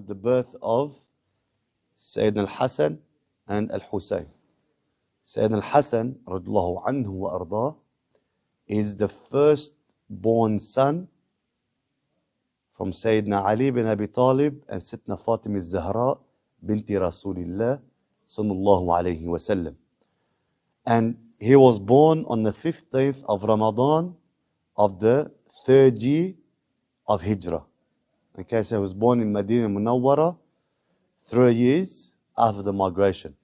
with the birth of Sayyidina al-Hasan and al-Husain. Sayyidina al-Hasan radiallahu anhu wa ardah is the first born son from Sayyidina Ali ibn Abi Taalib and Sayyidina Fatima al-Zahra binti Rasulillah sallallahu alayhi wa sallam. And he was born on the 15th of Ramadan of the 3rd year of Hijrah. Okay, so he was born in Medina Munawwara 3 years after the migration.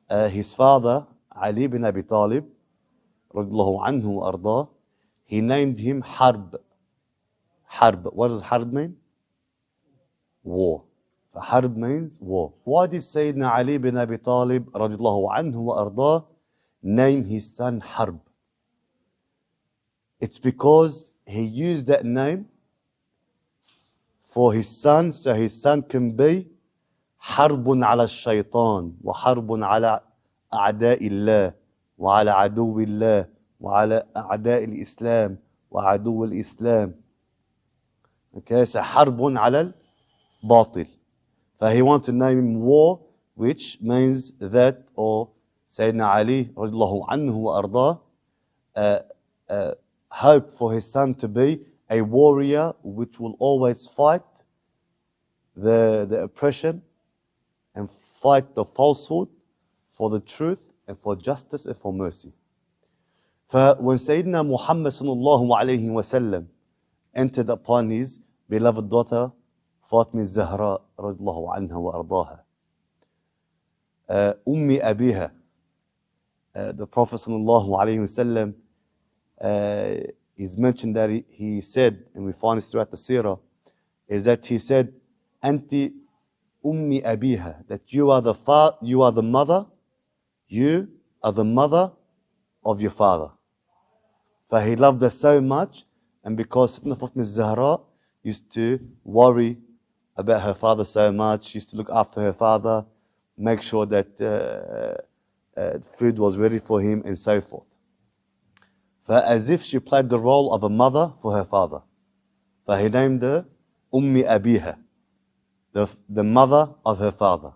His father, Ali ibn Abi Taalib, radiallahu anhu wa ardah, he named him Harb. Harb. What does Harb mean? War. Harb means war. Why did Sayyidina Ali ibn Abi Taalib, radiallahu anhu wa ardah, name his son Harb? It's because he used that name for his son, so his son can be حرب على الشيطان وحرب على أعداء الله وعلى عدو الله وعلى أعداء الإسلام وعدو الإسلام. Okay, so حرب على الباطل. So he wanted to name him war, which means that, or Sayyidina Ali radiallahu anhu wa ardah hoped for his son to be a warrior which will always fight the oppression and fight the falsehood for the truth and for justice and for mercy. When Sayyidina Muhammad sallallahu alayhi wa sallam entered upon his beloved daughter Fatima al-Zahra radiallahu anha wa ardaha, Ummi Abiha, the Prophet sallallahu alayhi wa sallam is mentioned that he said, and we find this throughout the seerah, is that he said, Anti Ummi Abiha, that you are the mother, you are the mother of your father. For he loved her so much, and because Sayyidina Fatima al-Zahra used to worry about her father so much, she used to look after her father, make sure that food was ready for him, and so forth. As if she played the role of a mother for her father. He named her Ummi Abiha, the mother of her father.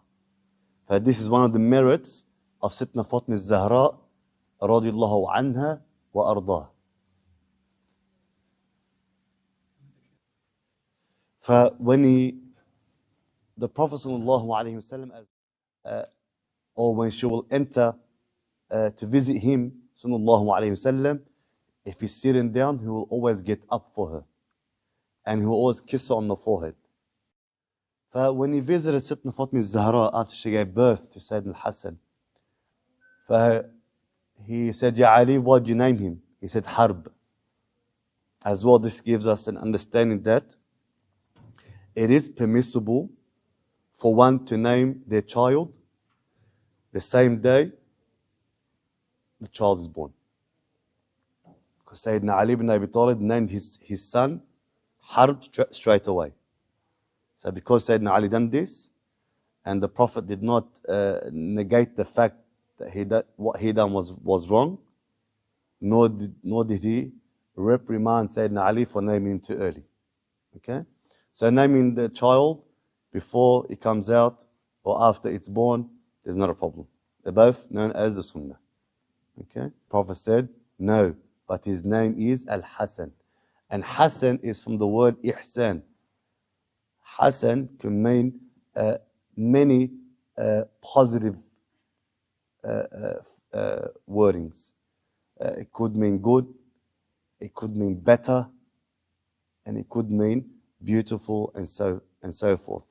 This is one of the merits of Sayyidina Fatima al-Zahra radiallahu anha wa ardah. When the Prophet sallallahu alayhi wa sallam, or when she will enter to visit him sallallahu alayhi wa sallam, if he's sitting down, he will always get up for her. And he will always kiss her on the forehead. When he visited Sayyidina Fatima al-Zahra after she gave birth to Sayyidina al-Hasan, he said, Ya Ali, what did you name him? He said, Harb. As well, this gives us an understanding that it is permissible for one to name their child the same day the child is born. Because Sayyidina Ali ibn Abi Taalib named his son Harb straight away. So because Sayyidina Ali done this, and the Prophet did not negate the fact that what he done was wrong, nor did he reprimand Sayyidina Ali for naming him too early. Okay? So naming the child before it comes out or after it's born is not a problem. They're both known as the Sunnah. Okay? Prophet said, no, but his name is al-Hasan. And Hasan is from the word ihsan. Hasan can mean many positive wordings. It could mean good, it could mean better, and it could mean beautiful, and so forth.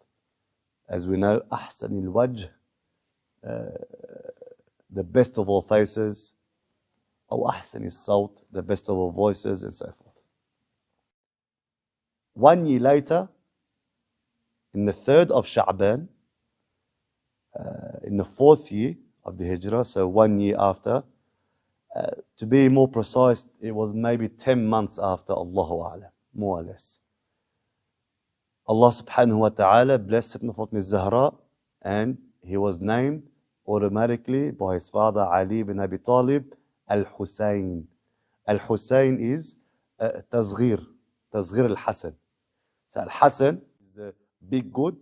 As we know, ahsan al-wajh, the best of all faces, or ahsan al-sawt, the best of all voices, and so forth. 1 year later, in the 3rd of Sha'ban, in the 4th year of the Hijrah, so 1 year after, to be more precise, it was maybe 10 months after, Allahu A'lam, more or less. Allah subhanahu wa ta'ala blessed Sayyidina Fatima al-Zahra, and he was named automatically by his father Ali ibn Abi Taalib al-Husain. Al-Husain is Tazghir al-Hasan. So al-Hasan is the big good,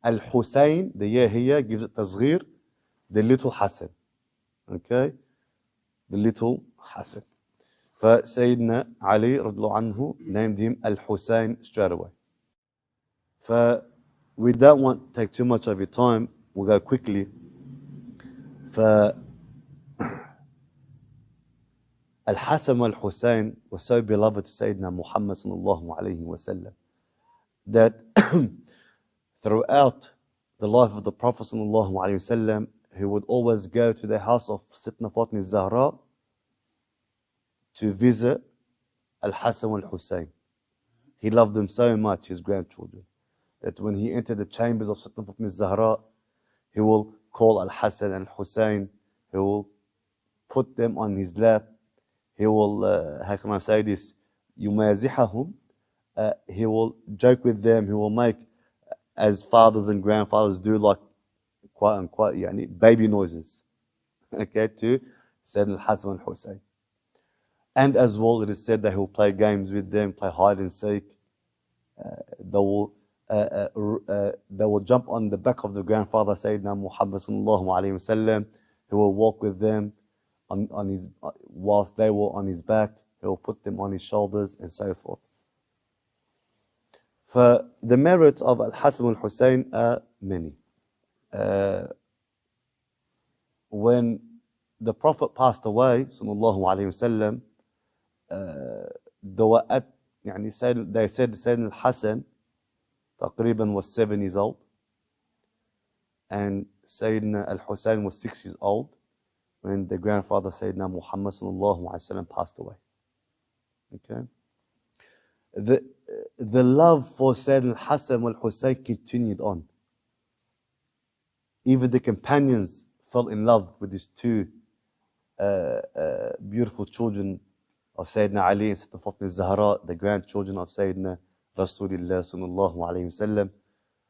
Al-Husain, the year here gives it tasghir, the little Hassan. Okay? The little Hassan. فسيدنا علي رضي الله عنه named him Al-Husain straight away. We don't want to take too much of your time. We'll go quickly. Al-Hasan wal-Hussein were so beloved to Sayyidina Muhammad sallallahu alayhi wa sallam that throughout the life of the Prophet sallallahu alayhi wa sallam, he would always go to the house of Sitna Fatima Zahra to visit Al-Hasan wal-Hussein. He loved them so much, his grandchildren, that when he entered the chambers of Sitna Fatima Zahra, he will call Al-Hasan and Hussein, he will put them on his lap, he will, how can I say this, يمازحهم, he will joke with them, he will make, as fathers and grandfathers do, like quote unquote, baby noises, okay, to Sayyidina Al-Hasan and Hussein. And as well, it is said that he will play games with them, play hide and seek. They will jump on the back of the grandfather, Sayyidina Muhammad sallallahu alayhi wa sallam. He will walk with them on his, whilst they were on his back. He will put them on his shoulders and so forth. For the merits of Al-Hasan and Hussein are many. When the Prophet passed away, sallallahu alayhi wa sallam, they said Sayyidina Al-Hasan تقريبا was 7 years old, and Sayyidina Al-Husain was 6 years old when the grandfather Sayyidina Muhammad sallallahu alaihi wasallam passed away. Okay, the love for Sayyidina Al-Hasan and Al-Husain continued on. Even the companions fell in love with these two beautiful children of Sayyidina Ali and Sayyidina Fatima Zahra, the grandchildren of Sayyidina Rasulullah sallallahu alayhi wa sallam.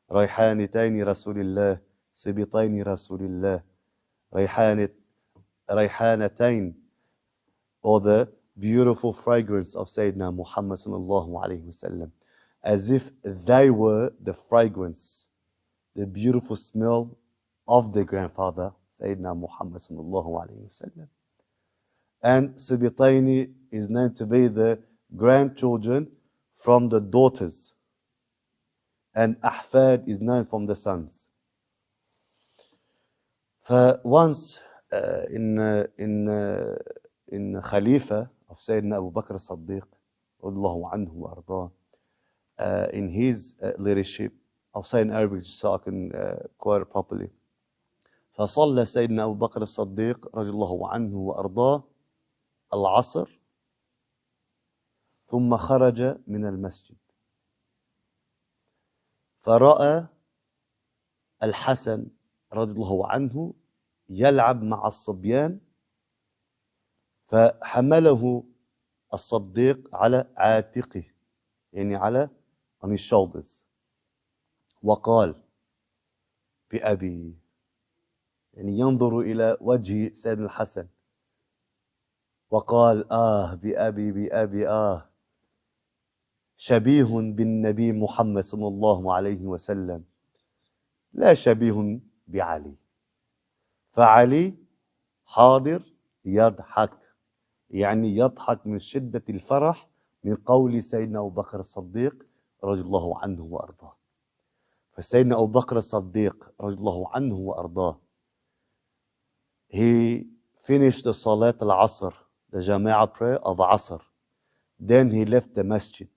Rayhanatayn Rasulullah, Sibitayn Rasulullah, Rayhanatayn, or the beautiful fragrance of Sayyidina Muhammad sallallahu alayhi wa sallam, as if they were the fragrance, the beautiful smell of their grandfather, Sayyidina Muhammad sallallahu alayhi wa sallam. And Sibitaini is known to be the grandchildren from the daughters, and Ahfad is known from the sons. For once in Khalifa of Sayyidina Abu Bakr as-Siddiq radiyallahu anhu wa ardah, in his leadership, I'll say in Arabic so I can quote it properly. فصلى سيدنا أبو بكر الصديق رضي الله عنه وأرضاه العصر ثم خرج من المسجد فرأى الحسن رضي الله عنه يلعب مع الصبيان فحمله الصديق على عاتقه، على on his shoulders، وقال بأبي، ينظر إلى وجه سيدنا الحسن وقال بأبي شبيه بالنبي محمد صلى الله عليه وسلم لا شبيه بعلي. فعلي حاضر يضحك، يضحك من شدة الفرح من قول سيدنا أبو بكر الصديق رضي الله عنه وأرضاه. فسيدنا أبو بكر الصديق رضي الله عنه وأرضاه، he finished the Salat al-Asr, the Jama'ah prayer of Asr. Then he left the masjid,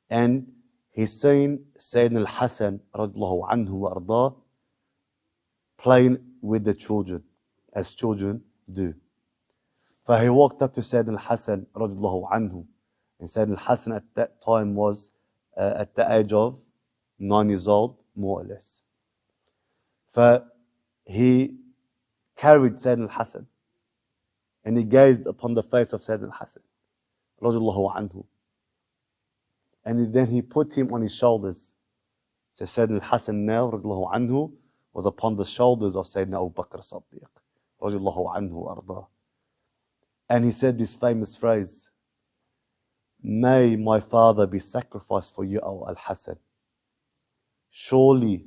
and he seen Sayyidina Al-Hasan radiallahu anhu wa ardah playing with the children, as children do. So he walked up to Sayyidina Al-Hasan radiallahu anhu, and Sayyidina Al-Hasan at that time was at the age of 9 years old, more or less. So he carried Sayyidina Al-Hasan, and he gazed upon the face of Sayyidina Al-Hasan radiallahu anhu, and then he put him on his shoulders. So Sayyidina Al-Hasan now radiallahu anhu was upon the shoulders of Sayyidina Abu Bakr as-Siddiq radiallahu anhu ardah. And he said this famous phrase, "May my father be sacrificed for you, O Al-Hasan. Surely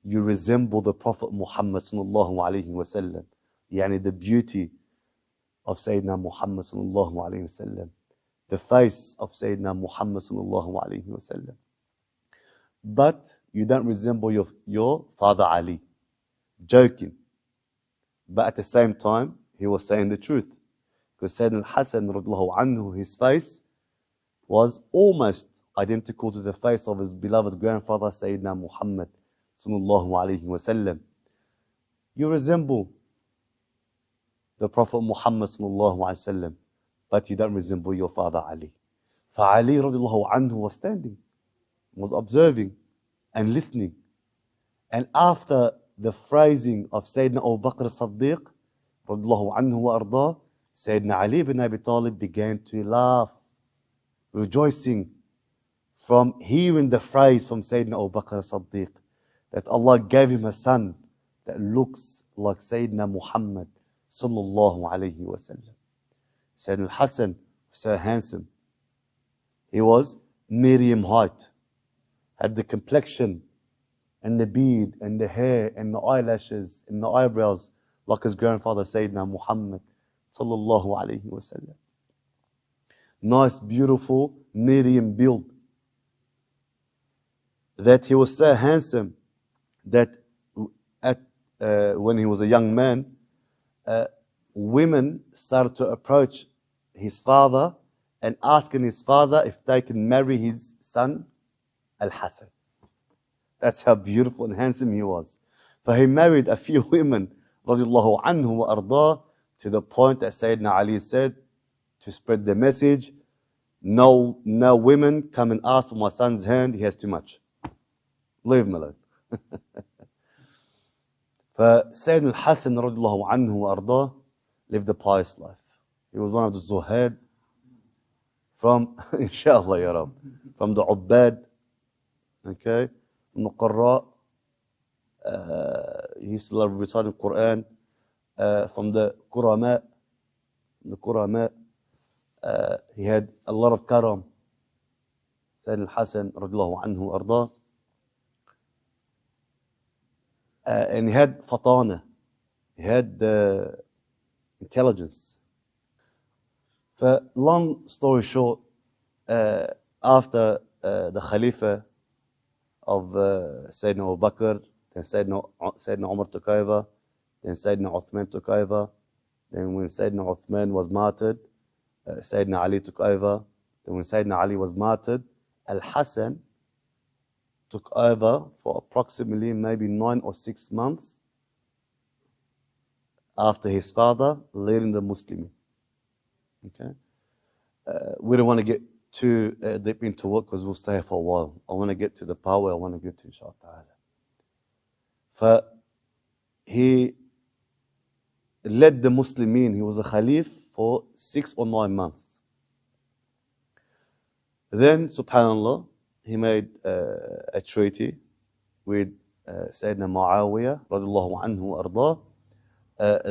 you resemble the Prophet Muhammad sallallahu alayhi wa sallam. Yani the beauty of Sayyidina Muhammad sallallahu alayhi wa sallam. The face of Sayyidina Muhammad sallallahu alayhi wa sallam. But you don't resemble your father Ali. Joking. But at the same time, he was saying the truth. Because Sayyidina al-Hasan radiallahu anhu, his face was almost identical to the face of his beloved grandfather Sayyidina Muhammad sallallahu alayhi wa sallam. You resemble the Prophet Muhammad sallallahu alayhi wa sallam, but you don't resemble your father Ali. For Ali radiallahu anhu was standing, was observing and listening. And after the phrasing of Sayyidina Abu Bakr as-Siddiq radiallahu anhu wa ardah, Sayyidina Ali ibn Abi Taalib began to laugh, rejoicing from hearing the phrase from Sayyidina Abu Bakr as-Siddiq that Allah gave him a son that looks like Sayyidina Muhammad sallallahu alayhi wa sallam. Sayyidina al-Hasan was so handsome. He was medium height, had the complexion and the beard and the hair and the eyelashes and the eyebrows like his grandfather Sayyidina Muhammad sallallahu alayhi wa sallam. Nice, beautiful, medium build. That he was so handsome that when he was a young man, women started to approach his father and asking his father if they can marry his son, al-Hasan. That's how beautiful and handsome he was. So he married a few women, radiallahu anhu wa ardah, to the point that Sayyidina Ali said, to spread the message, no women come and ask for my son's hand, he has too much. Leave him alone. فسيدنا الحسن رضي الله عنه وأرضاه lived a pious life. He was one of the zuhad from, inshallah ya Rab, from the ubbad, okay, from the qurra. He used to love reciting the Quran, from the kurama. He had a lot of karam. Sayyidina al-Hasan radiallahu anhu ardah. And he had fatana. He had intelligence. For long story short, after the Khalifa of Sayyidina Abu Bakr, then Sayyidina Umar took over, then Sayyidina Uthman took over, then when Sayyidina Uthman was martyred, Sayyidina Ali took over, then when Sayyidina Ali was martyred, al-Hasan took over for approximately maybe 9 or 6 months after his father, leading the Muslims. Okay, we don't want to get too deep into it because we'll stay here for a while. I want to get to the power I want to get to, inshallah ta'ala. He led the Muslimin. He was a Khalif for 6 or 9 months. Then, subhanallah, he made a treaty with Sayyidina Muawiyah radiallahu anhu ardah,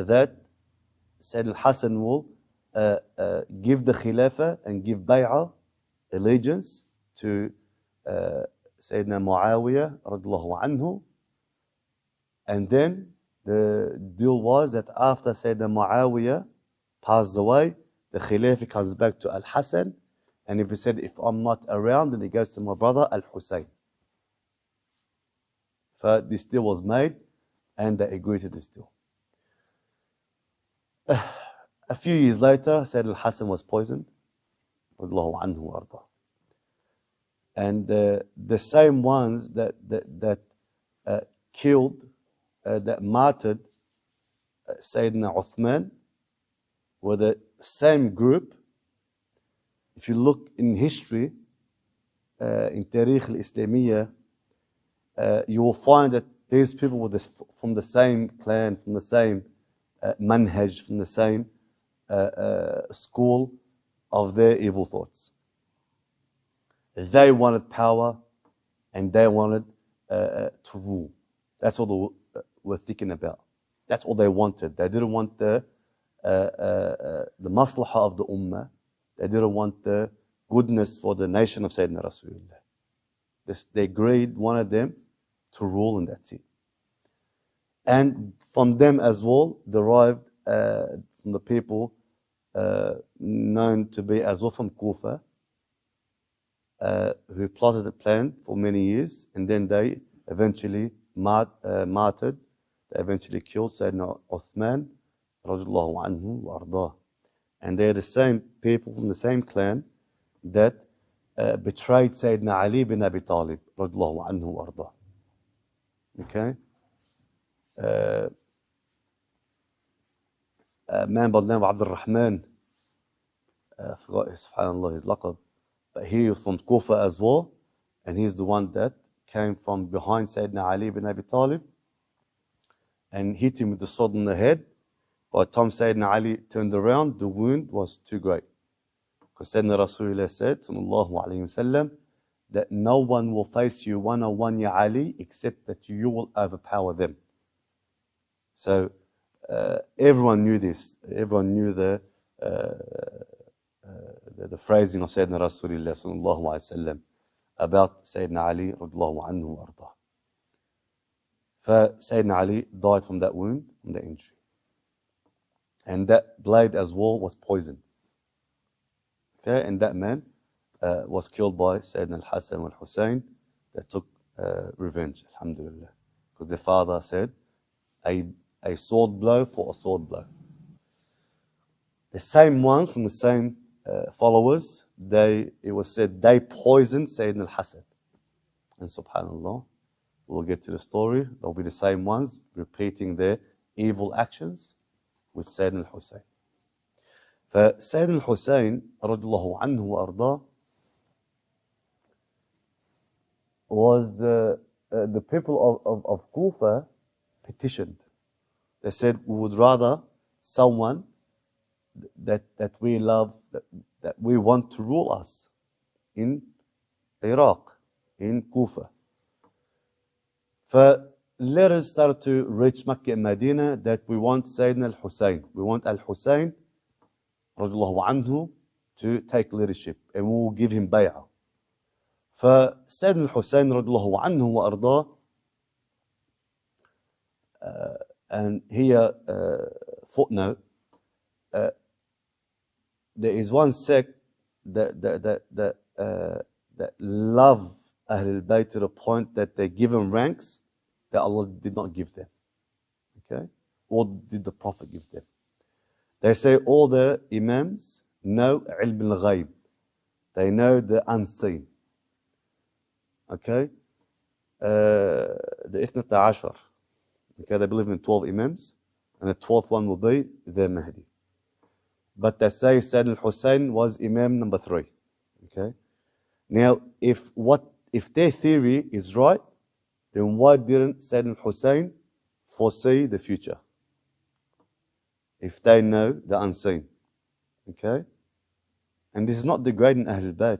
that Sayyidina al-Hasan will give the Khilafah and give bay'ah, allegiance to Sayyidina Muawiyah radiallahu anhu. And then the deal was that after Sayyidina Muawiyah passed away, the Khilafah comes back to al-Hasan. And if he said, if I'm not around, then he goes to my brother, al-Husain. So this deal was made, and they agreed to this deal. A few years later, Sayyidina al-Hasan was poisoned. Radiyallahu anhu arda. And the same ones that killed, that martyred Sayyidina Uthman were the same group. If you look in history, in Tarikh al-Islamiyya, you will find that these people were from the same clan, from the same manhaj, from the same school of their evil thoughts. They wanted power and they wanted to rule. That's all they were thinking about. That's all they wanted. They didn't want the maslahah of the ummah. They didn't want the goodness for the nation of Sayyidina Rasulullah. Their greed wanted them to rule, and that's it. And from them as well, derived from the people known to be as well from Kufa, who plotted a plan for many years, and then they eventually martyred. They eventually killed Sayyidina Uthman, radiallahu anhu wa ardah. And they're the same people from the same clan that betrayed Sayyidina Ali ibn Abi Taalib, radiallahu anhu wa ardah. Okay? A man by the name of Abdul Rahman, I forgot subhanAllah, his laqab, but he is from Kufa as well, and he's the one that came from behind Sayyidina Ali ibn Abi Taalib and hit him with the sword on the head. By the time Sayyidina Ali turned around, the wound was too great. Because Sayyidina Rasulullah said, sallallahu alayhi wasallam, that no one will face you one-on-one, Ya Ali, except that you will overpower them. So everyone knew this. Everyone knew the phrasing of Sayyidina Rasulullah sallallahu alayhi wasallam about Sayyidina Ali radiallahu anhu wa ardah. Sayyidina Ali died from that wound, from that injury. And that blade as well was poisoned. Okay, and that man was killed by Sayyidina al-Hasan and al-Husain that took revenge, alhamdulillah. Because the father said, a sword blow for a sword blow. The same ones from the same followers, it was said they poisoned Sayyidina al-Hasan. And subhanallah, we'll get to the story. They'll be the same ones repeating their evil actions with Sayyidina al-Husain. Sayyidina al-Husain radiallahu anhu wa ardah was the people of Kufa petitioned. They said, we would rather someone that we love, that we want to rule us in Iraq, in Kufa. Letters started to reach Mecca and Medina that we want Sayyidina al-Husain. We want al-Husain radiallahu anhu to take leadership, and we will give him bay'ah. Sayyidina al-Husain radiallahu anhu wa ardah, and here footnote, there is one sect that love Ahlul Bayt to the point that they give them ranks that Allah did not give them. Okay? Or did the Prophet give them? They say all the Imams know ilm al-ghayb. They know the unseen. Okay? The Ithnata Ashar. Okay, they believe in 12 Imams, and the 12th one will be the Mahdi. But they say Sayyidina al-Husain was Imam number 3. Okay? Now, if their theory is right, then why didn't Sayyidina al-Husain foresee the future? If they know the unseen. Okay? And this is not degrading Ahlul Bayt.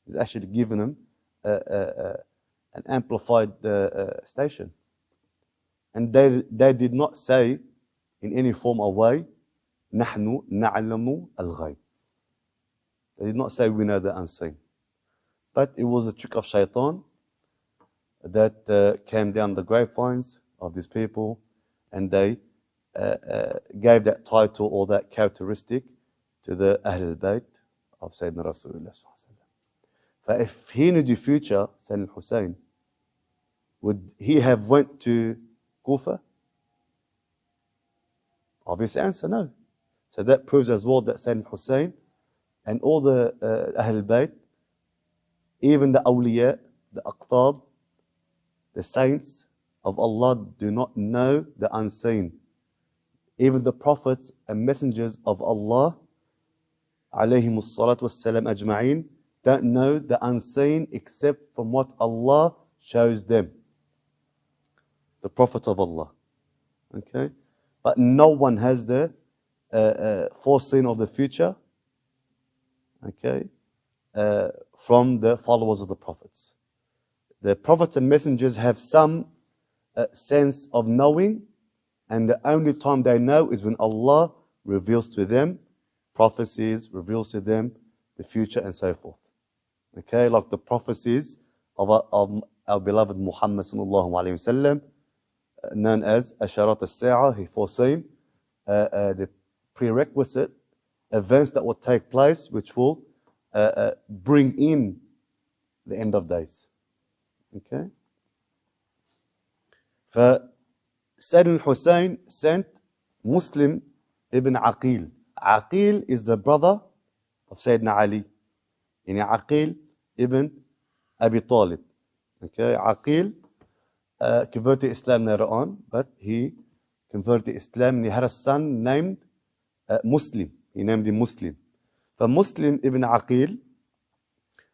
It's actually giving them an amplified station. And they did not say in any form or way, نحن نعلم الغيب. They did not say we know the unseen. But it was a trick of shaitan that came down the grapevines of these people, and they gave that title or that characteristic to the Ahlul Bayt of Sayyidina Rasulullah. If he knew the future, Sayyidina Hussein, would he have went to Kufa? Obvious answer, no. So that proves as well that Sayyidina Hussein and all the Ahlul Bayt, even the awliya, the aqtab, the saints of Allah, do not know the unseen. Even the prophets and messengers of Allah, alayhimus salatu wassalam ajma'in, don't know the unseen except from what Allah shows them. The prophets of Allah. Okay? But no one has the foreseen of the future, okay, from the followers of the prophets. The prophets and messengers have some sense of knowing, and the only time they know is when Allah reveals to them prophecies, reveals to them the future, and so forth. Okay, like the prophecies of our beloved Muhammad sallallahu alaihi wasallam known as Asharat al-Sa'a. He foreseen the prerequisite events that will take place, which will bring in the end of days. Okay? Sayyidina Hussein sent Muslim ibn Aqil. Aqil is the brother of Sayyidina Ali. Yani Aqil ibn Abi Taalib. Okay? Aqil converted to Islam later on, but he converted to Islam and he had a son named Muslim. He named him Muslim. But Muslim ibn Aqil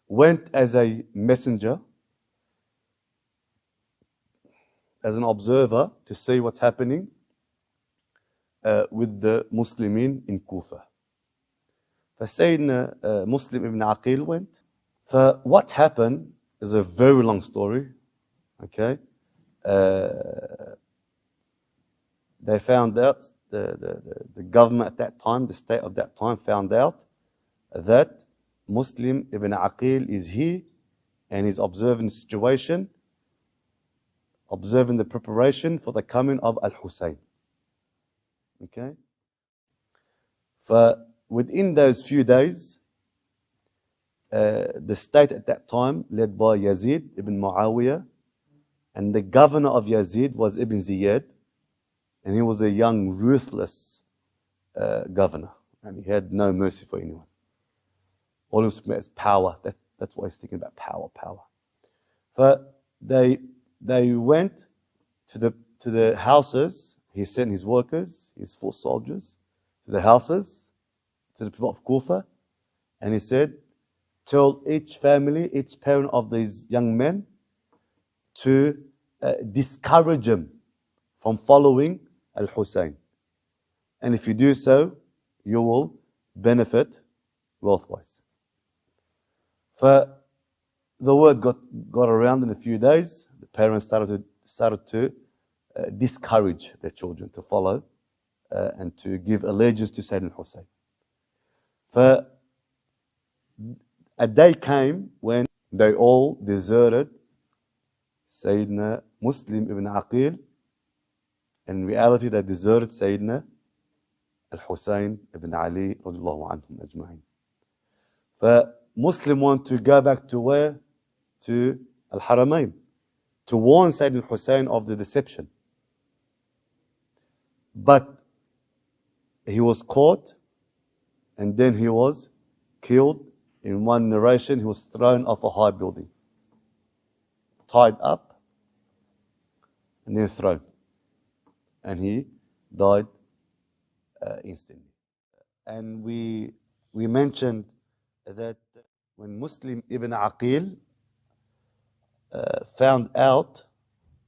went as a messenger, as an observer, to see what's happening with the Muslimin in Kufa. فسيدنا Muslim ibn Aqil went. What happened is a very long story. Okay, they found out, the government at that time, the state of that time, found out that Muslim ibn Aqil is here and he's observing the situation, observing the preparation for the coming of al-Husain. Okay? Within those few days, the state at that time, led by Yazid ibn Muawiyah, and the governor of Yazid was Ibn Ziyad, and he was a young, ruthless governor, and he had no mercy for anyone. All he was thinking about is power. That's what he's thinking about, power. They went to the houses. He sent his workers, his foot soldiers, to the houses, to the people of Kufa, and he said, tell each family, each parent of these young men to discourage them from following al-Husain. And if you do so, you will benefit wealth-wise. The word got around in a few days. The parents started to discourage their children to follow and to give allegiance to Sayyidina Hussein. A day came when they all deserted Sayyidina Muslim ibn Aqil. In reality, they deserted Sayyidina al-Husain ibn Ali radiallahu anhum ajma'in. Muslim want to go back to where? To al-Haramain, to warn Sayyidina Hussein of the deception. But he was caught and then he was killed. In one narration, he was thrown off a high building, tied up, and then thrown. And he died instantly. And we mentioned that when Muslim ibn Aqil found out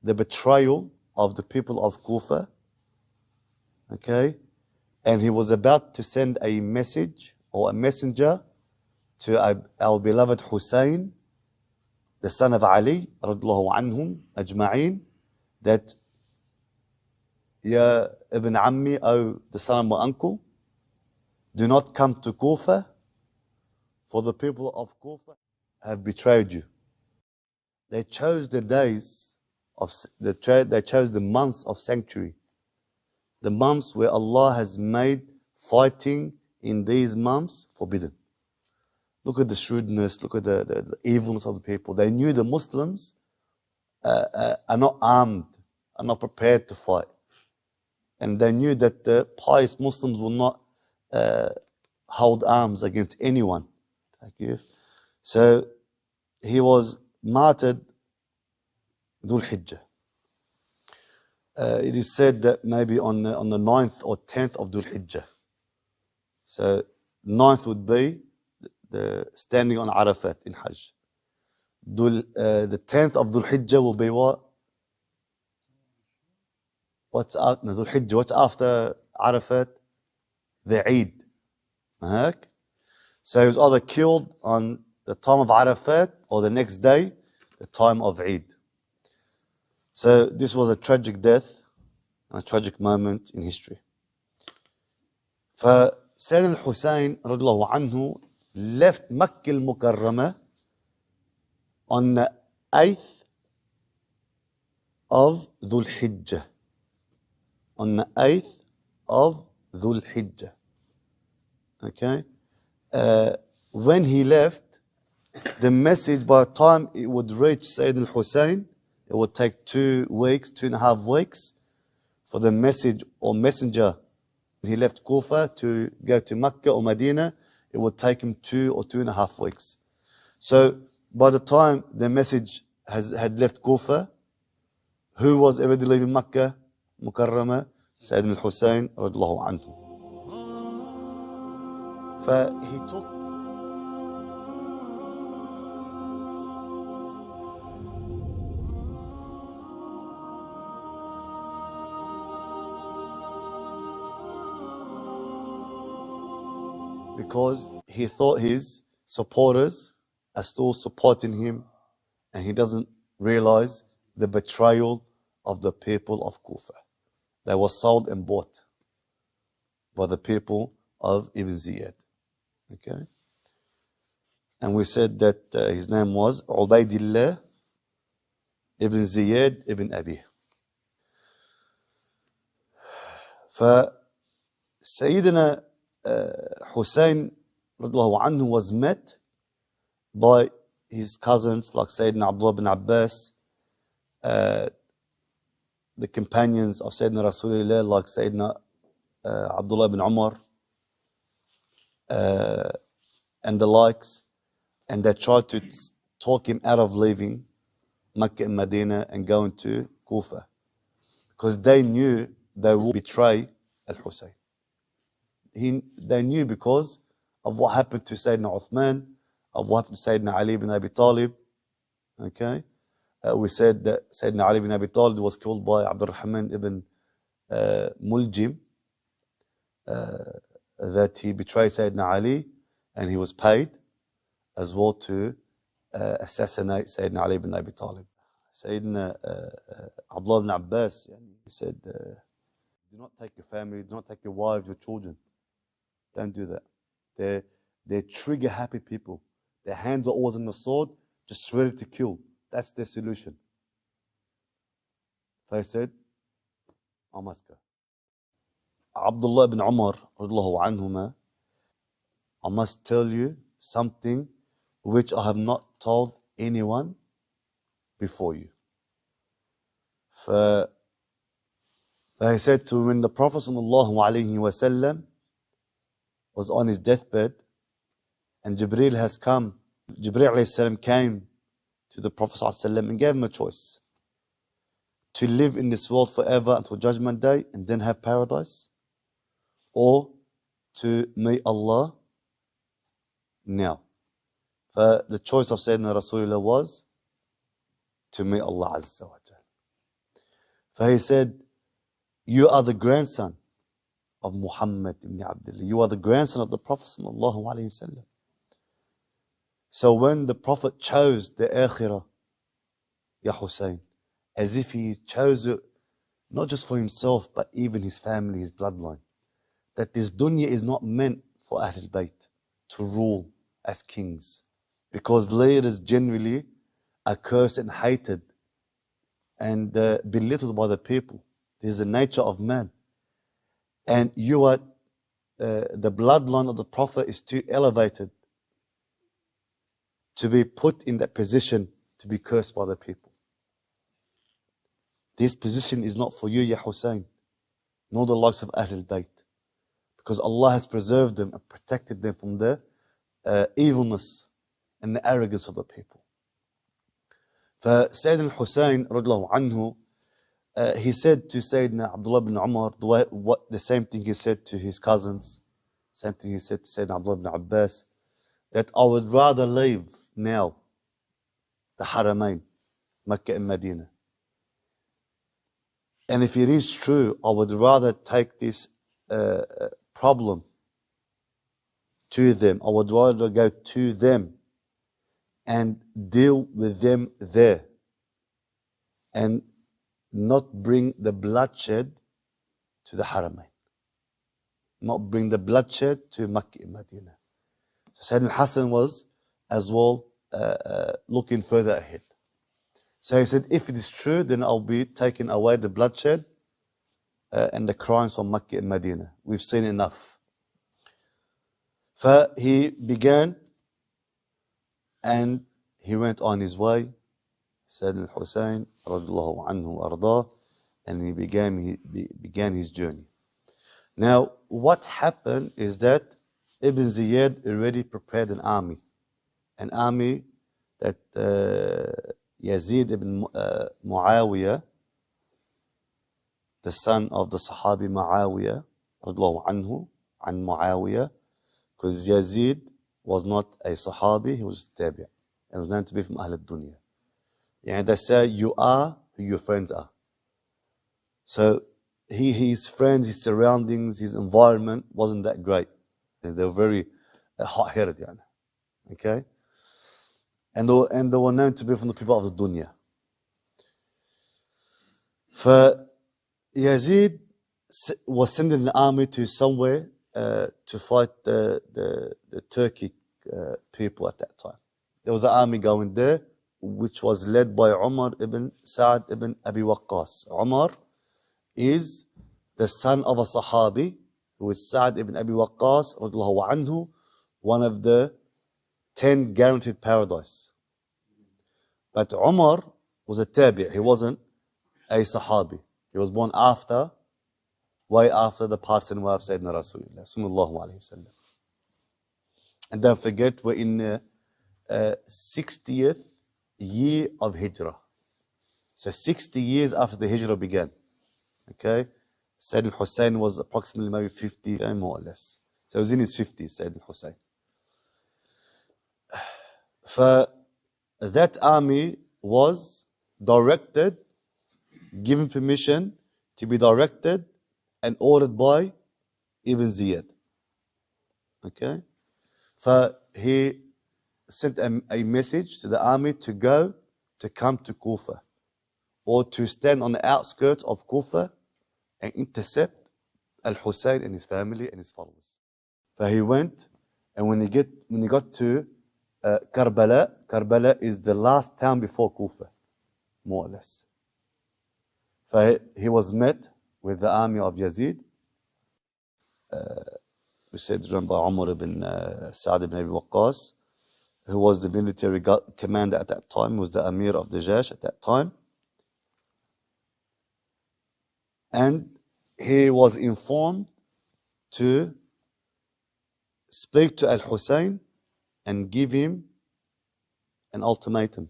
the betrayal of the people of Kufa, okay, and he was about to send a message or a messenger to our beloved Hussein, the son of Ali radiallahu anhum ajma'in, that Ya Ibn Ammi, oh the son of my uncle, do not come to Kufa, for the people of Kufa have betrayed you. They chose the days of they chose the months of sanctuary, the months where Allah has made fighting in these months forbidden. Look at the shrewdness, look at the evilness of the people. They knew the Muslims are not armed, are not prepared to fight. And they knew that the pious Muslims will not hold arms against anyone. So he was martyred Dhul Hijjah. It is said that maybe on the 9th or 10th of Dhul Hijjah. So 9th would be the standing on Arafat in Hajj. The 10th of Dhul Hijjah will be what? What's after Arafat? The Eid. So he was either killed on the time of Arafat or the next day, the time of Eid. So this was a tragic death, a tragic moment in history. Sayyidina al-Husayn radiallahu anhu left Makkah al-Mukarramah on the 8th of Dhul Hijjah. On the 8th of Dhul Hijjah. Okay? When he left, the message, by the time it would reach Sayyidina al-Hussein, it would take 2 weeks, 2.5 weeks, for the message or messenger, he left Kufa to go to Mecca or Medina, it would take him 2 or 2.5 weeks. So by the time the message had left Kufa, who was already leaving Mecca, Mukarrama? Sayyidina al-Hussein radiallahu anhu. He took because he thought his supporters are still supporting him, and he doesn't realize the betrayal of the people of Kufa. They were sold and bought by the people of Ibn Ziyad. Okay? And we said that his name was Ubaydillah ibn Ziyad ibn Abi. Sayyidina Hussein radiallahu anhu was met by his cousins like Sayyidina Abdullah ibn Abbas, the companions of Sayyidina Rasulullah like Sayyidina Abdullah ibn Umar, and the likes, and they tried to talk him out of leaving Mecca and Medina and going to Kufa, because they knew they would betray al-Hussein. They knew because of what happened to Sayyidina Uthman, of what happened to Sayyidina Ali ibn Abi Taalib. Okay? We said that Sayyidina Ali ibn Abi Taalib was killed by Abdul Rahman ibn Muljim, that he betrayed Sayyidina Ali, and he was paid as well to assassinate Sayyidina Ali ibn Abi Taalib. Sayyidina Abdullah ibn Abbas, he said, do not take your family, do not take your wives, your children. Don't do that. They're trigger happy people. Their hands are always on the sword, just ready to kill. That's their solution. So he said, I must go. Abdullah ibn Umar, radiallahu anhuma, I must tell you something which I have not told anyone before you. He said to when the Prophet sallallahu alaihi wasallam was on his deathbed, and Jibreel has come, Jibreel alayhi salam came to the Prophet sallallahu alaihi wasallam and gave him a choice: to live in this world forever until Judgment Day and then have paradise, or to meet Allah now. The choice of Sayyidina Rasulullah was to meet Allah Azza wa Jal. He said, you are the grandson of Muhammad ibn Abdullah. You are the grandson of the Prophet sallallahu alaihi wasallam. So when the Prophet chose the akhirah, Ya Hussein, as if he chose it not just for himself, but even his family, his bloodline, that this dunya is not meant for Ahlul Bayt to rule as kings, because leaders generally are cursed and hated and belittled by the people. This is the nature of man. And you are, the bloodline of the Prophet is too elevated to be put in that position to be cursed by the people. This position is not for you, Ya Hussein, nor the likes of Ahlul Bayt, because Allah has preserved them and protected them from the evilness and the arrogance of the people. Sayyidina al-Hussein radiallahu anhu, he said to Sayyidina Abdullah ibn Umar the same thing he said to his cousins, same thing he said to Sayyidina Abdullah ibn Abbas, that I would rather leave now the Haramain, Mecca and Medina. And if it is true, I would rather take this problem to them. I would rather go to them and deal with them there, and not bring the bloodshed to the Haramain, not bring the bloodshed to Mecca and Medina. So Sayyidina al-Hasan was as well looking further ahead. So he said, if it is true, then I'll be taking away the bloodshed and the crimes from Mecca and Medina. We've seen enough. So he began and he went on his way, Sayyidina al-Hussein, radiallahu anhu ardah, and he began his journey. Now, what happened is that Ibn Ziyad already prepared an army that Yazid ibn Muawiyah, the son of the Sahabi Muawiyah, radiallahu anhu, an Muawiyah, because Yazid was not a Sahabi, he was Tabi', and was known to be from Ahl al-Dunya. Yani they say, you are who your friends are. So his friends, his surroundings, his environment wasn't that great. They were very hot-headed, yani. Okay? And they were known to be from the people of the dunya. Yazid was sending an army to somewhere to fight the Turkic people at that time. There was an army going there, which was led by Umar ibn Sa'd ibn Abi Waqqas. Umar is the son of a Sahabi, who is Sa'd ibn Abi Waqqas, radiallahu anhu, one of the 10 guaranteed paradise. But Umar was a Tabi', he wasn't a Sahabi. He was born way after the passing away of Sayyidina Rasulullah sallallahu alayhi wa sallam. And don't forget, we're in the 60th year of Hijrah. So 60 years after the Hijrah began. Okay? Sayyidina Hussein was approximately maybe 50, more or less. So he was in his 50s, Sayyidina Hussein. That army was directed, given permission to be directed and ordered by Ibn Ziyad. Okay? He sent a message to the army to come to Kufa, or to stand on the outskirts of Kufa and intercept al-Hussein and his family and his followers. He went, and when he got to Karbala is the last town before Kufa, more or less. He was met with the army of Yazid, we said run by Umar ibn Sa'd ibn Abi Waqqas, who was the military commander at that time, was the Amir of the Jaysh at that time. And he was informed to speak to al-Hussein and give him an ultimatum.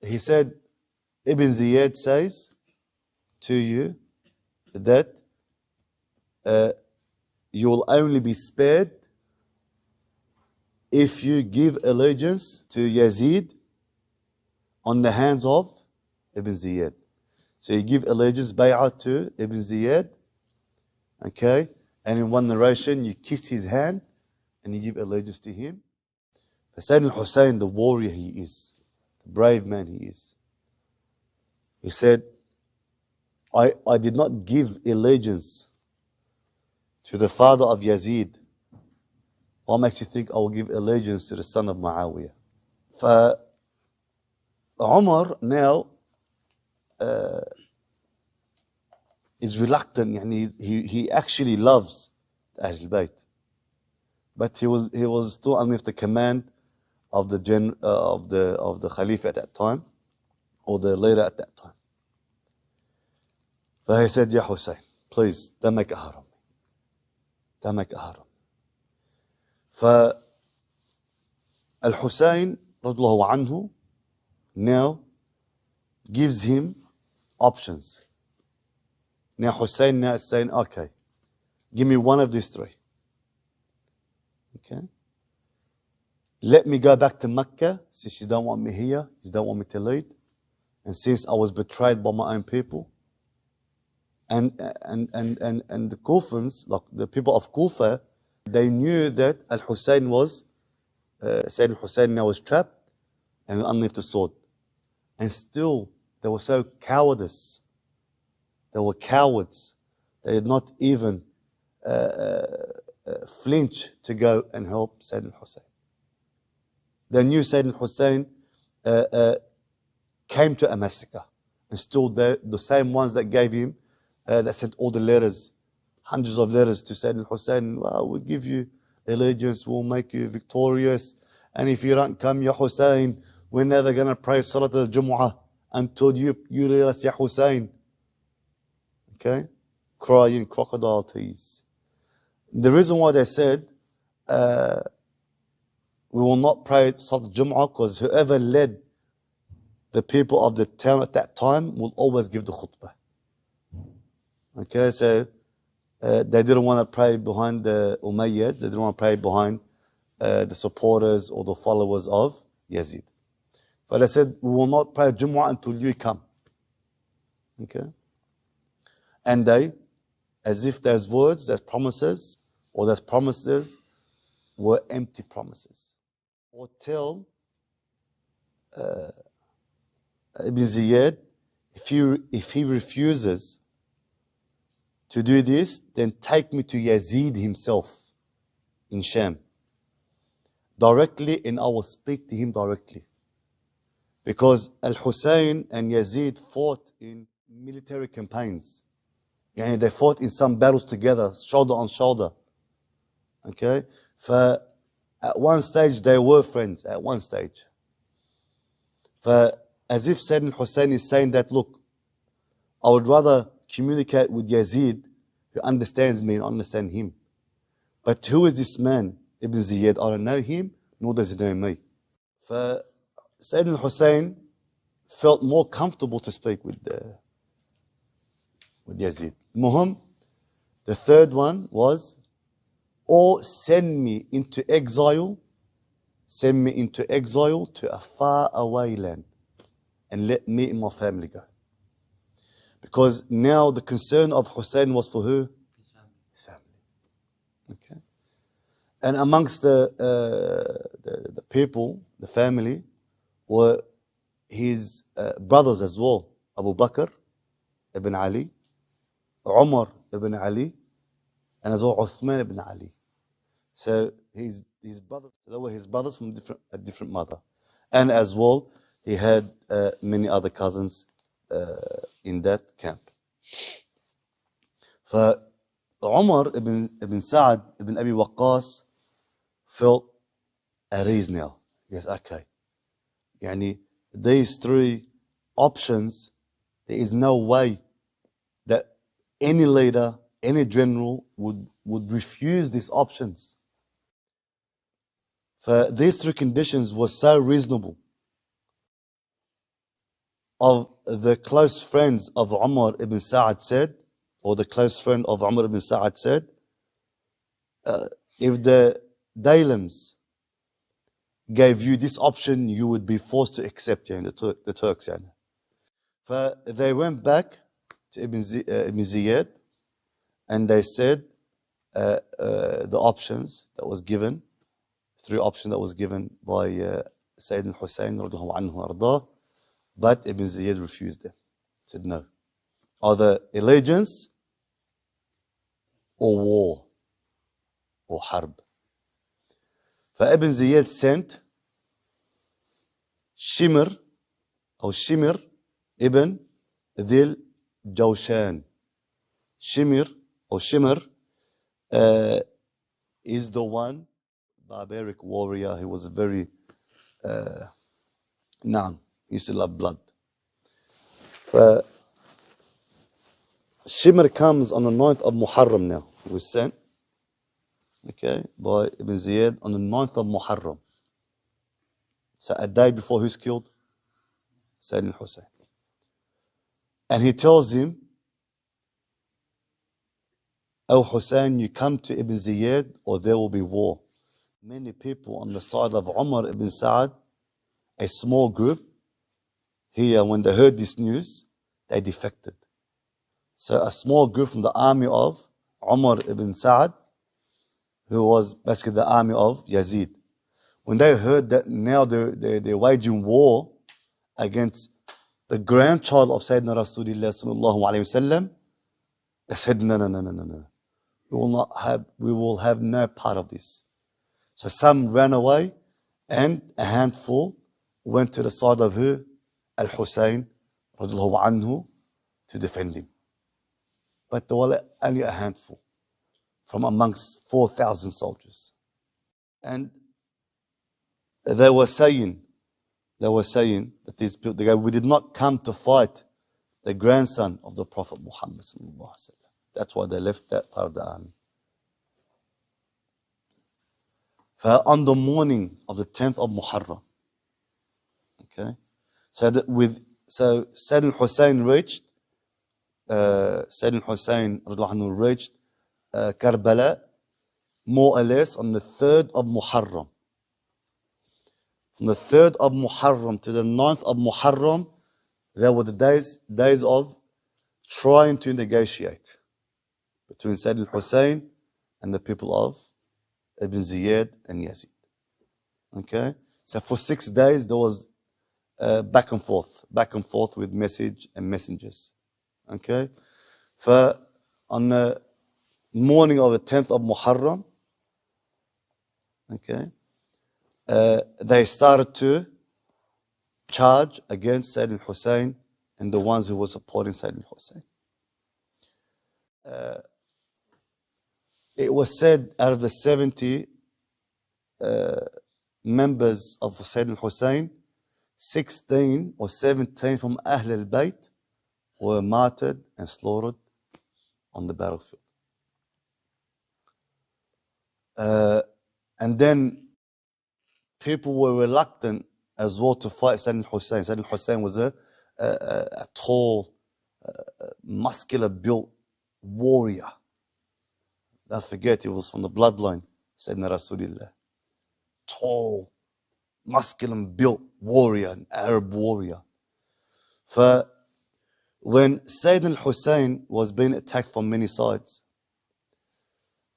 He said, Ibn Ziyad says to you that you will only be spared if you give allegiance to Yazid on the hands of Ibn Ziyad. So you give allegiance, bay'ah to Ibn Ziyad, okay? And in one narration, you kiss his hand and you give allegiance to him. Sayyidina al-Hussein, the warrior he is, the brave man he is, he said, I did not give allegiance to the father of Yazid. What makes you think I will give allegiance to the son of Muawiyah? Umar now is reluctant, and he actually loves Ahlul Bayt, but he was still underneath the command of the Khalifa at that time, or the leader at that time. He said, Ya Hussein, please don't make it haram. Don't make it haram. al-Hussein radiallahu anhu now gives him options. Now Hussein now is saying, okay, give me one of these three. Okay? Let me go back to Mecca, since you don't want me here, you don't want me to lead, and since I was betrayed by my own people. And the Kufans, like the people of Kufa, they knew that al-Hussein was, Sayyid al-Hussein now was trapped and underneath the sword. And still, they were so cowardice. They were cowards. They did not even flinch to go and help Sayyid al-Hussein. They knew Sayyid al-Hussein came to a massacre. And still the same ones that gave him, that sent all the letters, hundreds of letters to Sayyidina Hussein, well, we'll give you allegiance, we'll make you victorious. And if you don't come, Ya Hussein, we're never going to pray Salat al-Jumu'ah until you realize, Ya Hussein. Okay? Crying crocodile tears. The reason why they said, we will not pray Salat al-Jumu'ah, because whoever led the people of the town at that time will always give the khutbah. Okay, so they didn't want to pray behind the Umayyads, they didn't want to pray behind the supporters or the followers of Yazid. But they said, we will not pray Jumu'ah until you come. Okay? And they, as if those words, those promises, or those promises were empty promises. Or tell Ibn Ziyad, if he refuses to do this, then take me to Yazid himself in Sham directly, and I will speak to him directly. Because al-Husain and Yazid fought in military campaigns. Yani they fought in some battles together, shoulder on shoulder. Okay? At one stage they were friends, at one stage. As if Sayyidina Hussein is saying that, look, I would rather communicate with Yazid, who understands me and understand him. But who is this man, Ibn Ziyad? I don't know him, nor does he know me. Sayyidina Hussein felt more comfortable to speak with Yazid. Muhim, the third one was, or send me into exile to a far away land, and let me and my family go. Because now the concern of Hussein was for who? His family. Okay. And amongst the people, the family, were his brothers as well. Abu Bakr ibn Ali, Umar ibn Ali, and as well Uthman ibn Ali. So his brothers, they were his brothers from a different mother. And as well, he had many other cousins in that camp. Umar ibn Sa'd ibn Abi Waqqas felt at ease now. Yes, okay. Yani, these three options, there is no way that any leader, any general would refuse these options. These three conditions were so reasonable. Of the close friends of Umar ibn Sa'd said, or the close friend of Umar ibn Sa'd said, if the Dailams gave you this option, you would be forced to accept the Turks. They went back to Ibn Ziyad and they said the options that was given, three options that was given by Sayyidina Hussein radiyallahu anhu ardah, but Ibn Ziyad refused them. Said no. Either allegiance or war or harb. Ibn Ziyad sent Shimr ibn Dhil Jawshan. Shimr is the one barbaric warrior. He was a very he used to love blood. Shimr comes on the 9th of Muharram now. He was sent, okay, by Ibn Ziyad on the 9th of Muharram. So a day before who's killed? Sayyidina Hussein. And he tells him, "O Hussein, you come to Ibn Ziyad or there will be war." Many people on the side of Umar ibn Sa'd, a small group, here when they heard this news, they defected. So a small group from the army of Umar ibn Sa'd, who was basically the army of Yazid, when they heard that now they're waging war against the grandchild of Sayyidina Rasulullah sallallahu alayhi wasallam, they said, no. We will have no part of this. So some ran away and a handful went to the side of who? al-Hussein radiallahu anhu to defend him. But there were only a handful from amongst 4,000 soldiers. And they were saying that these people, they go, we did not come to fight the grandson of the Prophet Muhammad sallallahu alaihi wasallam. That's why they left that part of the army. On the morning of the 10th of Muharram, okay, so Sayyidina Hussein reached Karbala more or less on the 3rd of Muharram. From the 3rd of Muharram to the 9th of Muharram, there were the days of trying to negotiate between Sayyidina Hussein and the people of Ibn Ziyad and Yazid. Okay? So for 6 days there was back and forth with message and messengers. Okay? So on the morning of the 10th of Muharram, okay, they started to charge against Sayyidina Hussein and the ones who were supporting Sayyidina Hussein. It was said out of the 70 members of Sayyidina Hussein, 16 or 17 from Ahl al-Bayt were martyred and slaughtered on the battlefield. And then people were reluctant as well to fight Sayyidina Hussein. Sayyidina Hussein was a tall, muscular built warrior. Don't forget, he was from the bloodline, Sayyidina Rasulullah. Tall, muscular built warrior, an Arab warrior. For when Sayyidina Hussein was being attacked from many sides,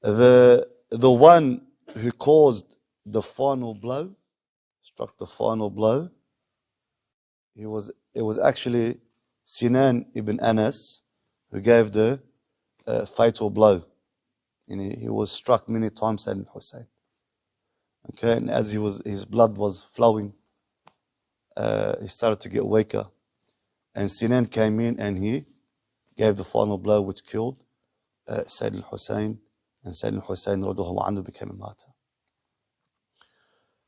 the one who caused the final blow, struck the final blow, it was actually Sinan ibn Anas who gave the fatal blow. And he was struck many times, Sayyidina Hussein. Okay, and as his blood was flowing, he started to get weaker. And Sinan came in and he gave the final blow which killed Sayyidina Hussein, and Sayyidina Hussein radiallahu anhu became a martyr.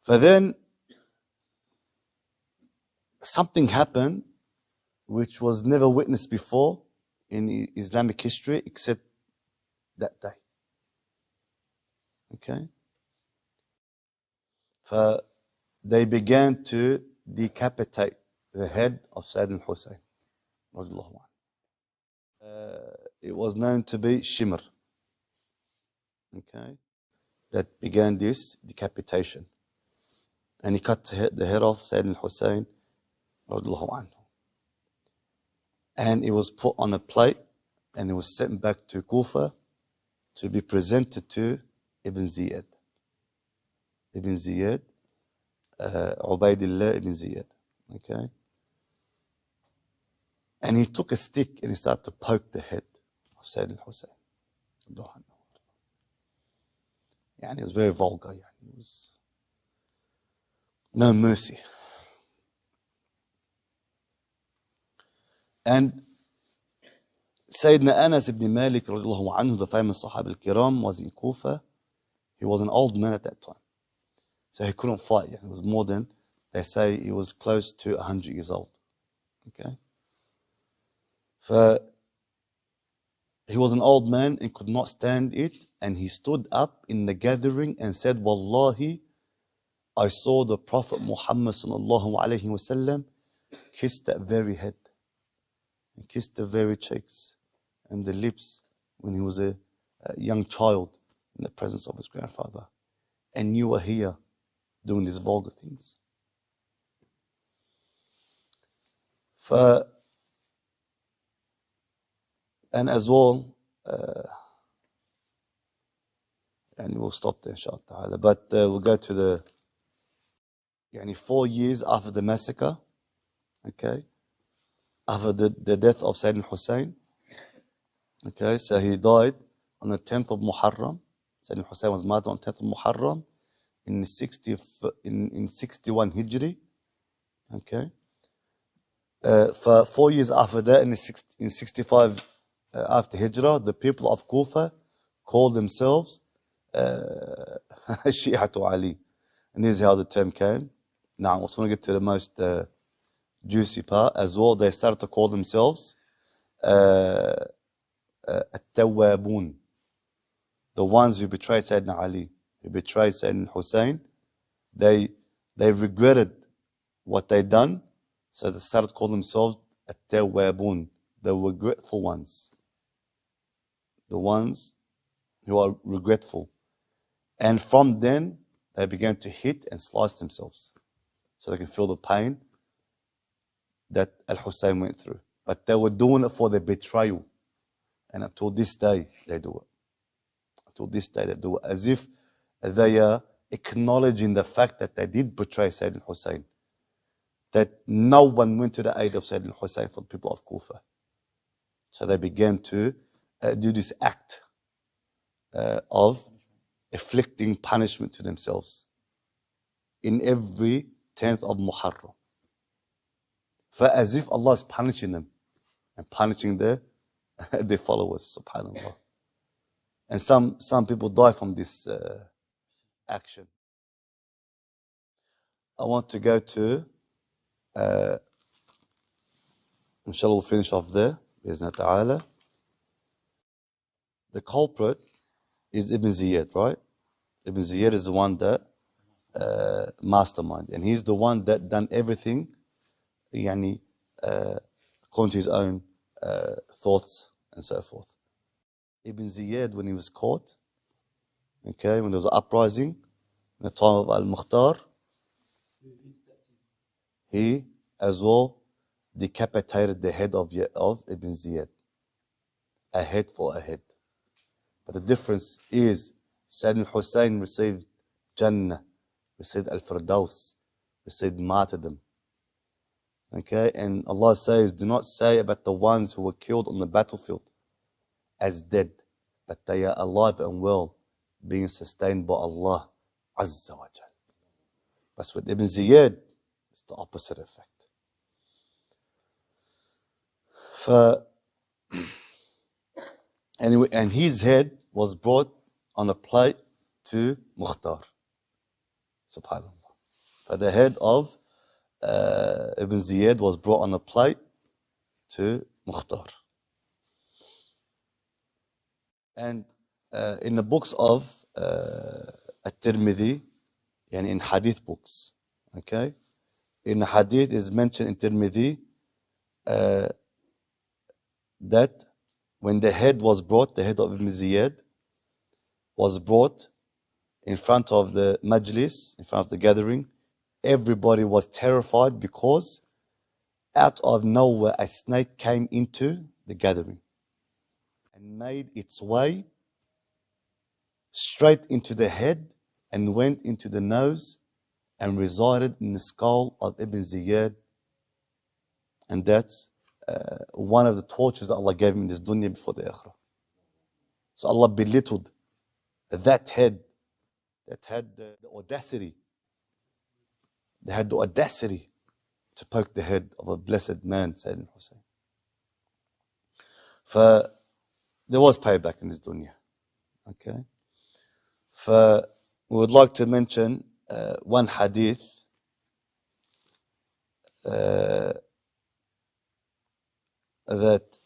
But then something happened which was never witnessed before in Islamic history except that day. Okay? They began to decapitate the head of Sayyidina Hussein. It was known to be Shimr. Okay? That began this decapitation. And he cut the head off Sayyidina Hussein. And it was put on a plate and it was sent back to Kufa to be presented to Ibn Ziyad. Ibn Ziyad, Ubaidillah ibn Ziyad. Okay? And he took a stick and he started to poke the head of Sayyidina Hussein. And it was very vulgar. It was no mercy. And Sayyidina Anas ibn Malik, radiallahu anhu, the famous Sahaba al-Kiram, was in Kufa. He was an old man at that time. So he couldn't fight. He was more than, they say he was close to 100 years old. Okay? So he was an old man and could not stand it. And he stood up in the gathering and said, Wallahi, I saw the Prophet Muhammad sallallahu alayhi wasallam kiss that very head. And kissed the very cheeks and the lips when he was a young child in the presence of his grandfather. And you were here doing these vulgar things. And as well, and we'll stop there, inshallah. But we'll go to the 4 years after the massacre, okay, after the death of Sayyidina Hussein. Okay, so he died on the 10th of Muharram. Sayyidina Hussein was martyred on 10th of Muharram in 61 Hijri. Okay. For 4 years after that, in 65 after Hijrah, the people of Kufa called themselves Shia to Ali. And this is how the term came. Now, I want to get to the most juicy part as well. They started to call themselves At-Tawwabun, the ones who betrayed Sayyidina Ali, who betrayed Sayyidina Hussein. They regretted what they done, so they started to call themselves At-Tawwabun, the regretful ones. The ones who are regretful. And from then, they began to hit and slice themselves so they can feel the pain that al-Hussein went through. But they were doing it for the betrayal. And until this day, they do it. Until this day, they do it. As if they are acknowledging the fact that they did betray Sayyidina Hussein. That no one went to the aid of Sayyidina Hussein for the people of Kufa. So they began to do this act of inflicting punishment to themselves in every 10th of Muharram. For as if Allah is punishing them and punishing their followers, subhanAllah. And some people die from this action. I want to go to, inshallah we'll finish off there, bi'izna ta'ala. The culprit is Ibn Ziyad, right? Ibn Ziyad is the one that mastermind, and he's the one that done everything according to his own thoughts and so forth. Ibn Ziyad, when he was caught, when there was an uprising in the time of Al-Mukhtar, he as well decapitated the head of Ibn Ziyad, a head for a head. But the difference is Sayyidina Hussein received Jannah, received Al-Firdaus, received martyrdom. And Allah says, do not say about the ones who were killed on the battlefield as dead, but they are alive and well, being sustained by Allah Azza wa Jal. But with Ibn Ziyad, it's the opposite effect. Anyway, and his head was brought on a plate to Mukhtar. SubhanAllah. But the head of Ibn Ziyad was brought on a plate to Mukhtar. And in the books of At-Tirmidhi, in hadith books, in the hadith is mentioned in Tirmidhi that when the head was brought, the head of Ibn Ziyad was brought in front of the majlis, in front of the gathering, everybody was terrified because out of nowhere a snake came into the gathering and made its way straight into the head and went into the nose and resided in the skull of Ibn Ziyad. And that's one of the tortures that Allah gave him in this dunya before the akhirah. So Allah belittled that head that had the audacity. They had the audacity to poke the head of a blessed man, Sayyidina Hussein. There was payback in this dunya. We would like to mention one hadith that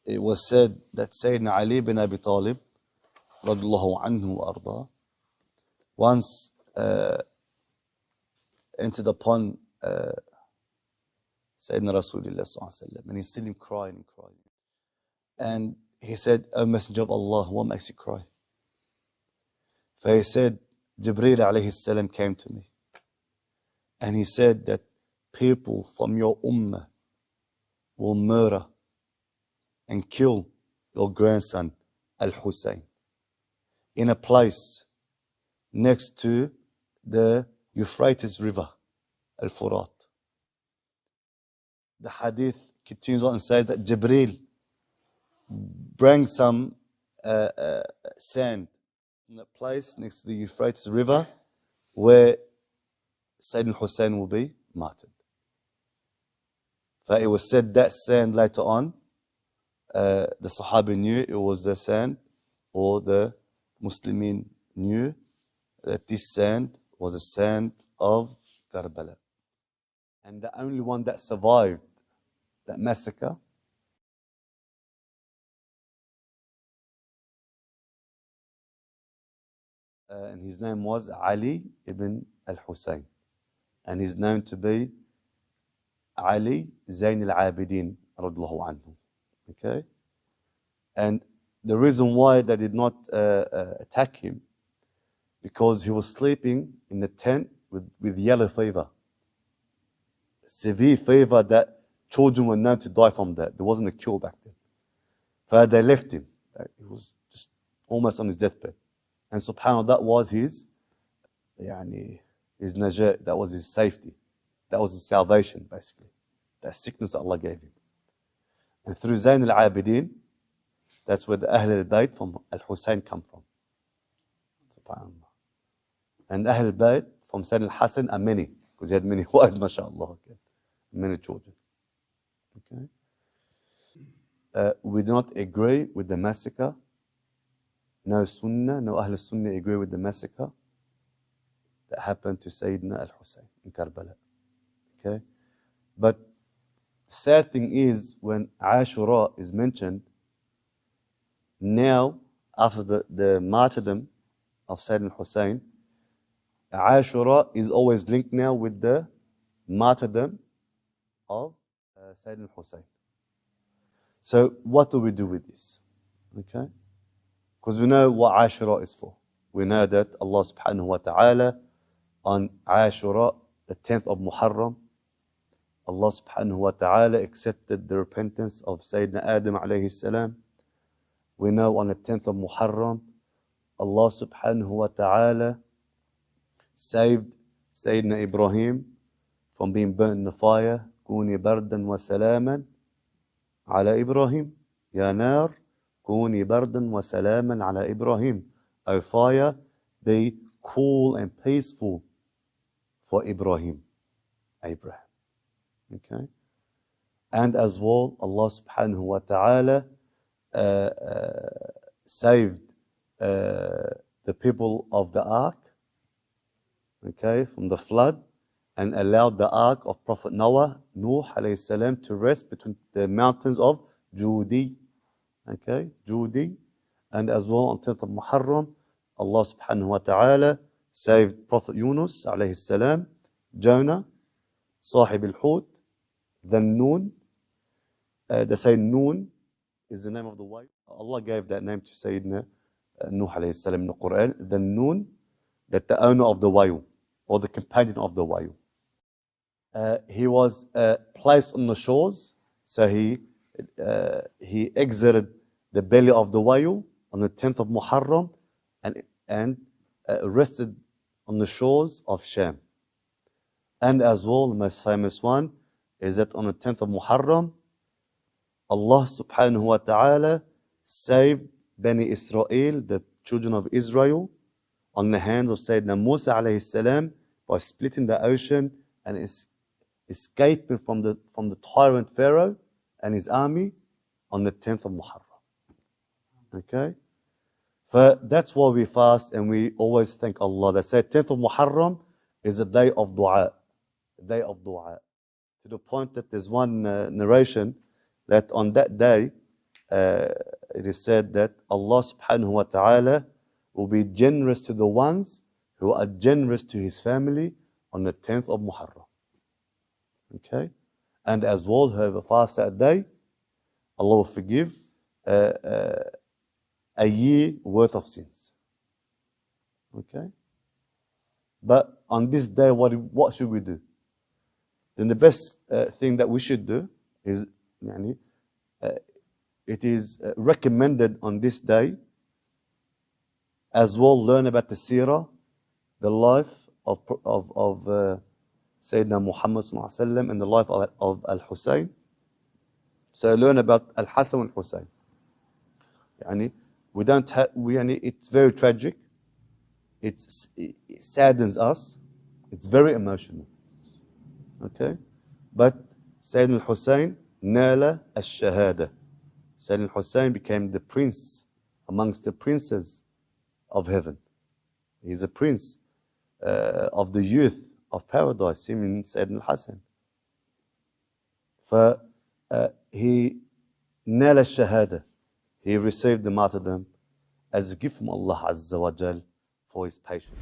it was said that Sayyidina Ali ibn Abi Taalib radiyallahu anhu arda once entered upon Sayyidina Rasulullah sallallahu alaihi wasallam, and he seen him crying and crying. And he said, O Messenger of Allah, what makes you cry? So he said, Jibreel alayhi salam came to me. And he said that people from your ummah will murder and kill your grandson, al-Husain, in a place next to the Euphrates River, al-Furat. The hadith continues on and says that Jibreel bring some sand in the place next to the Euphrates River where Sayyidina Hussein will be martyred. But it was said that sand later on, the Sahabi knew it was the sand, or the Muslimin knew that this sand was a sand of Karbala. And the only one that survived that massacre and his name was Ali ibn al-Husain. And he's known to be Ali Zayn al-Abidin radiyallahu anhu. Okay? And the reason why they did not attack him, because he was sleeping in the tent with yellow fever. Severe fever that children were known to die from that. There wasn't a cure back then. So they left him. He was just almost on his deathbed. And subhanAllah, that was his najat, that was his safety. That was his salvation, basically. That sickness that Allah gave him. And through Zayn al-Abidin, that's where the Ahl al-Bayt from al-Husain come from. SubhanAllah. And Ahl al-Bayt from Sayyidina al-Hasan are many, because he had many wives, mashallah, okay? Many children. Okay? We do not agree with the massacre. No Sunnah, no Ahl Sunnah agree with the massacre that happened to Sayyidina al-Husain in Karbala. Okay? But the sad thing is, when Ashura is mentioned, now, after the martyrdom of Sayyidina al-Husain, Ashura is always linked now with the martyrdom of Sayyidina al-Husain. So what do we do with this? Okay? Because we know what Ashura is for. We know that Allah subhanahu wa ta'ala on Ashura, the 10th of Muharram, Allah subhanahu wa ta'ala accepted the repentance of Sayyidina Adam alayhi salam. We know on the 10th of Muharram, Allah subhanahu wa ta'ala saved Sayyidina Ibrahim from being burnt in the fire. كوني بردا وسلاما على إبراهيم يا نار كوني بردا وسلاما على إبراهيم. O fire, be cool and peaceful for Abraham. Okay? And as well, Allah subhanahu wa ta'ala saved the people of the ark, okay, from the flood, and allowed the ark of Prophet Noah, Nuh alayhi salam, to rest between the mountains of Judi. Okay, Judi. And as well on 10th of Muharram, Allah subhanahu wa ta'ala saved Prophet Yunus alayhi salam, Jonah, Sahib al-Hut, the Noon. They say Noon is the name of the whale. Allah gave that name to Sayyidina Nuh alayhi salam in the Quran. The Noon, that the owner of the whale, or the companion of the whale. He was placed on the shores, so he exited the belly of the whale on the 10th of Muharram and rested on the shores of Sham. And as well, the most famous one is that on the 10th of Muharram, Allah subhanahu wa ta'ala saved Bani Israel, the children of Israel, on the hands of Sayyidina Musa alayhi salam by splitting the ocean and escaping from the tyrant Pharaoh and his army on the 10th of Muharram. Okay? So that's why we fast and we always thank Allah. They say 10th of Muharram is a day of dua. A day of dua. To the point that there's one narration that on that day, it is said that Allah subhanahu wa ta'ala will be generous to the ones who are generous to his family on the 10th of Muharram. Okay? And as well, whoever fasts that day, Allah will forgive a year worth of sins. Okay? But on this day, what should we do? Then the best thing that we should do is, it is recommended on this day, as well learn about the seerah, the life of Sayyidina Muhammad sallallahu alaihi wasallam and the life of al-Husain. So learn about al-Hasan and al-Husain. It's very tragic. It saddens us. It's very emotional. Okay? But Sayyidina al-Hussein nala al-shahada. Sayyidina al-Hussein became the prince amongst the princes of heaven. He's a prince of the youth of paradise, him in Sayyidina al-Hasan. He nala al-shahada. He received the martyrdom as a gift from Allah Azza wa Jal for his patience.